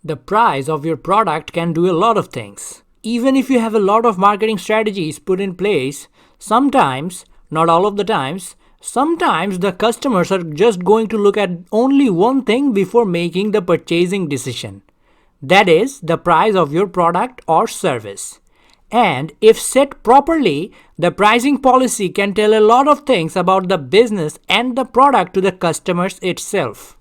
The price of your product can do a lot of things. Even if you have a lot of marketing strategies put in place, sometimes, not all of the times, sometimes the customers are just going to look at only one thing before making the purchasing decision. That is the price of your product or service. And if set properly, the pricing policy can tell a lot of things about the business and the product to the customers itself.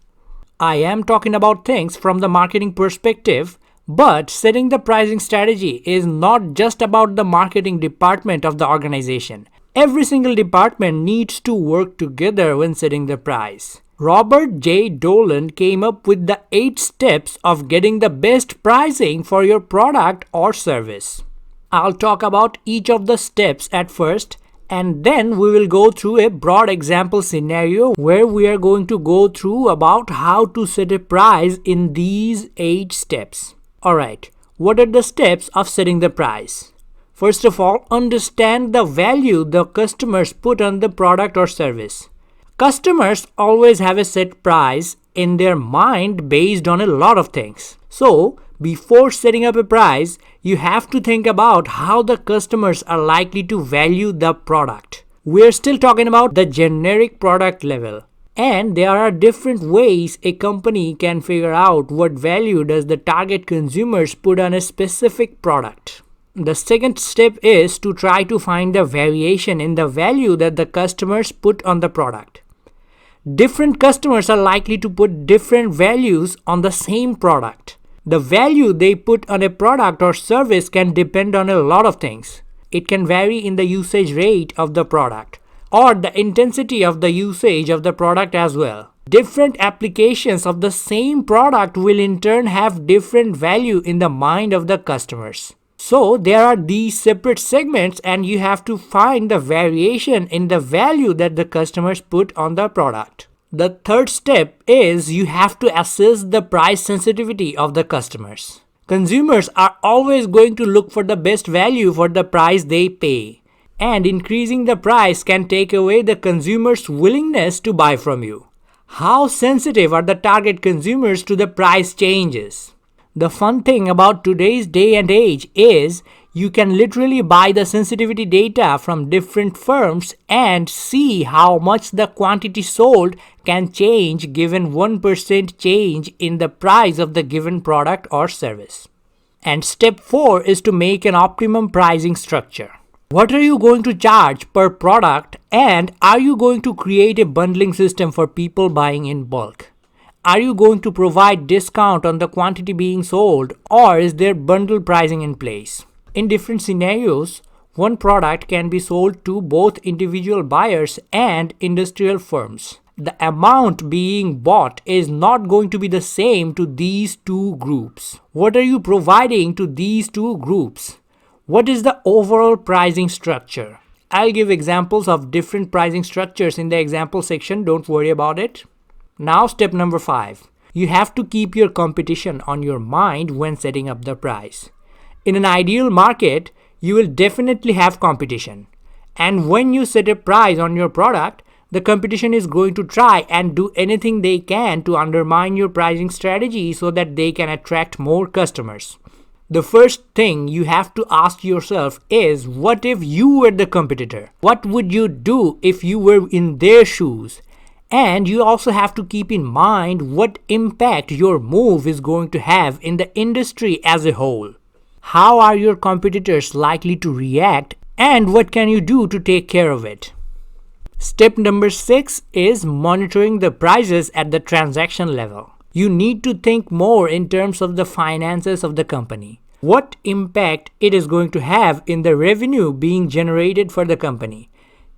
I am talking about things from the marketing perspective, but setting the pricing strategy is not just about the marketing department of the organization. Every single department needs to work together when setting the price. Robert J. Dolan came up with the 8 steps of getting the best pricing for your product or service. I'll talk about each of the steps at first, and then we will go through a broad example scenario where we are going to go through about how to set a price in these 8 steps. Alright, what are the steps of setting the price? First of all, understand the value the customers put on the product or service. Customers always have a set price in their mind based on a lot of things. So, before setting up a price, you have to think about how the customers are likely to value the product. We're still talking about the generic product level. And there are different ways a company can figure out what value does the target consumers put on a specific product. The second step is to try to find the variation in the value that the customers put on the product. Different customers are likely to put different values on the same product. The value they put on a product or service can depend on a lot of things. It can vary in the usage rate of the product or the intensity of the usage of the product as well. Different applications of the same product will in turn have different value in the mind of the customers. So there are these separate segments and you have to find the variation in the value that the customers put on the product. The third step is you have to assess the price sensitivity of the customers. Consumers are always going to look for the best value for the price they pay. And increasing the price can take away the consumer's willingness to buy from you. How sensitive are the target consumers to the price changes? The fun thing about today's day and age is you can literally buy the sensitivity data from different firms and see how much the quantity sold can change given 1% change in the price of the given product or service. And step 4 is to make an optimum pricing structure. What are you going to charge per product, and are you going to create a bundling system for people buying in bulk? Are you going to provide discount on the quantity being sold, or is there bundle pricing in place? In different scenarios, one product can be sold to both individual buyers and industrial firms. The amount being bought is not going to be the same to these two groups. What are you providing to these two groups? What is the overall pricing structure? I'll give examples of different pricing structures in the example section, don't worry about it. Now step number 5. You have to keep your competition on your mind when setting up the price. In an ideal market, you will definitely have competition. And when you set a price on your product, the competition is going to try and do anything they can to undermine your pricing strategy so that they can attract more customers. The first thing you have to ask yourself is, what if you were the competitor? What would you do if you were in their shoes? And you also have to keep in mind what impact your move is going to have in the industry as a whole. How are your competitors likely to react, and what can you do to take care of it? Step number 6 is monitoring the prices at the transaction level. You need to think more in terms of the finances of the company. What impact it is going to have in the revenue being generated for the company.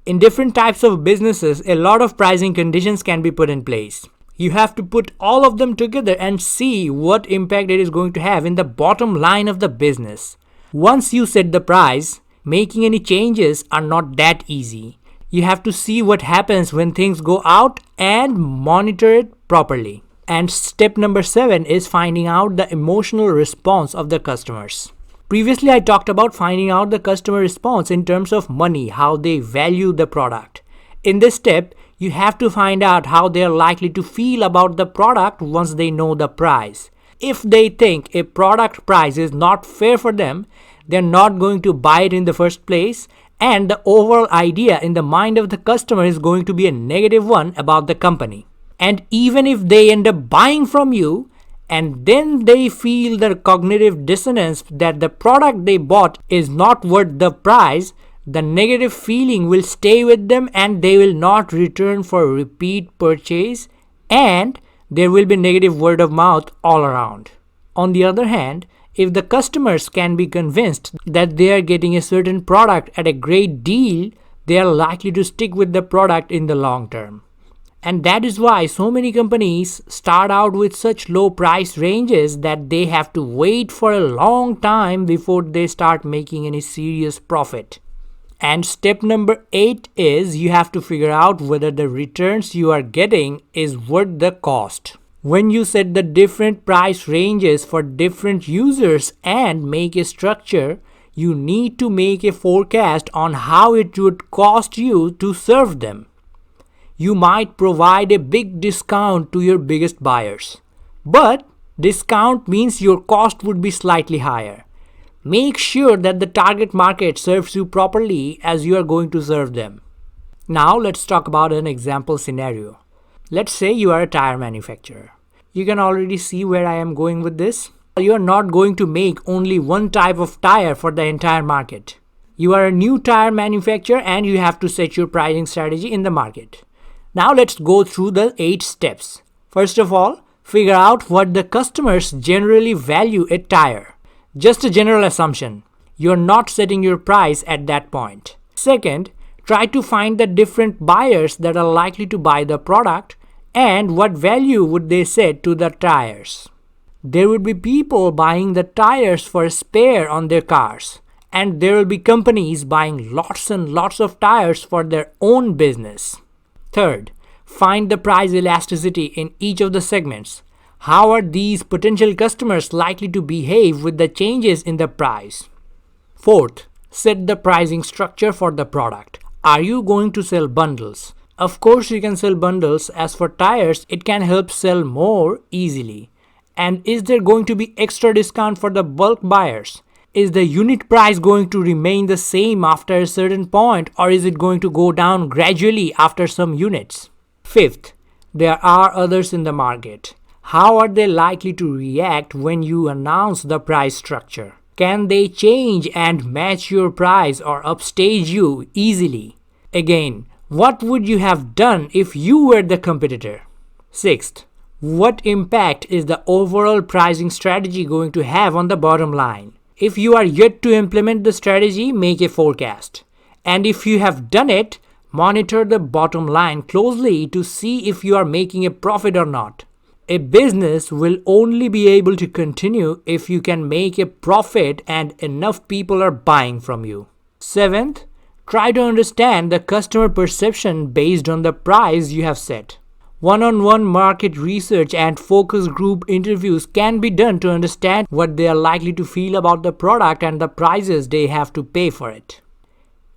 In different types of businesses, a lot of pricing conditions can be put in place. You have to put all of them together and see what impact it is going to have in the bottom line of the business. Once you set the price, making any changes are not that easy. You have to see what happens when things go out and monitor it properly. And step number 7 is finding out the emotional response of the customers. Previously, I talked about finding out the customer response in terms of money, how they value the product. In this step, you have to find out how they are likely to feel about the product once they know the price. If they think a product price is not fair for them, they're not going to buy it in the first place, and the overall idea in the mind of the customer is going to be a negative one about the company. And even if they end up buying from you, and then they feel the cognitive dissonance that the product they bought is not worth the price, the negative feeling will stay with them and they will not return for repeat purchase, and there will be negative word of mouth all around. On the other hand, if the customers can be convinced that they are getting a certain product at a great deal, they are likely to stick with the product in the long term. And that is why so many companies start out with such low price ranges that they have to wait for a long time before they start making any serious profit. And step number 8 is you have to figure out whether the returns you are getting is worth the cost. When you set the different price ranges for different users and make a structure, you need to make a forecast on how it would cost you to serve them. You might provide a big discount to your biggest buyers, but discount means your cost would be slightly higher. Make sure that the target market serves you properly as you are going to serve them. Now let's talk about an example scenario. Let's say you are a tire manufacturer. You can already see where I am going with this. You are not going to make only one type of tire for the entire market. You are a new tire manufacturer and you have to set your pricing strategy in the market. Now let's go through the 8 steps. First of all, figure out what the customers generally value a tire. Just a general assumption. You're not setting your price at that point. Second, try to find the different buyers that are likely to buy the product and what value would they set to the tires. There would be people buying the tires for a spare on their cars, and there will be companies buying lots and lots of tires for their own business. Third, find the price elasticity in each of the segments. How are these potential customers likely to behave with the changes in the price? Fourth, set the pricing structure for the product. Are you going to sell bundles? Of course you can sell bundles. As for tires, it can help sell more easily. And is there going to be extra discount for the bulk buyers? Is the unit price going to remain the same after a certain point, or is it going to go down gradually after some units? Fifth, there are others in the market. How are they likely to react when you announce the price structure? Can they change and match your price or upstage you easily? Again, what would you have done if you were the competitor? Sixth, what impact is the overall pricing strategy going to have on the bottom line? If you are yet to implement the strategy, make a forecast. And if you have done it, monitor the bottom line closely to see if you are making a profit or not. A business will only be able to continue if you can make a profit and enough people are buying from you. Seventh, try to understand the customer perception based on the price you have set. One-on-one market research and focus group interviews can be done to understand what they are likely to feel about the product and the prices they have to pay for it.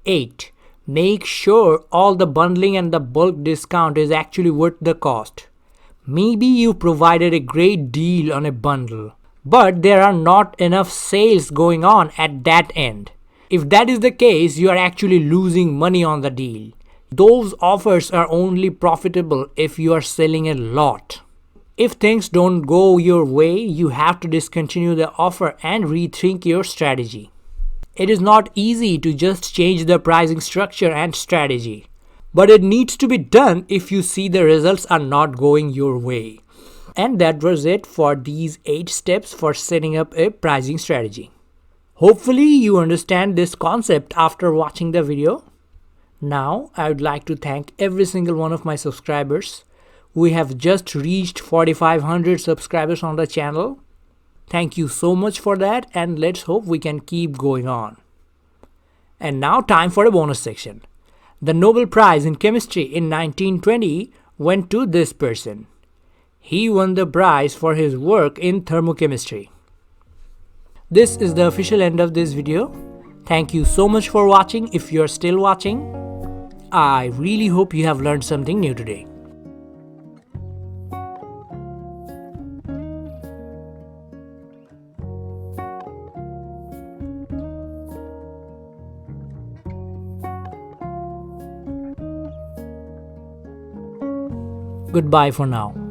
8. Make sure all the bundling and the bulk discount is actually worth the cost. Maybe you provided a great deal on a bundle, but there are not enough sales going on at that end. If that is the case, you are actually losing money on the deal. Those offers are only profitable if you are selling a lot. If things don't go your way, you have to discontinue the offer and rethink your strategy. It is not easy to just change the pricing structure and strategy, but it needs to be done if you see the results are not going your way. And that was it for these 8 steps for setting up a pricing strategy. Hopefully you understand this concept after watching the video. Now I would like to thank every single one of my subscribers. We have just reached 4,500 subscribers on the channel. Thank you so much for that, and let's hope we can keep going on. And now time for a bonus section. The Nobel Prize in Chemistry in 1920 went to this person. He won the prize for his work in thermochemistry. This is the official end of this video. Thank you so much for watching. If you're still watching, I really hope you have learned something new today. Goodbye for now.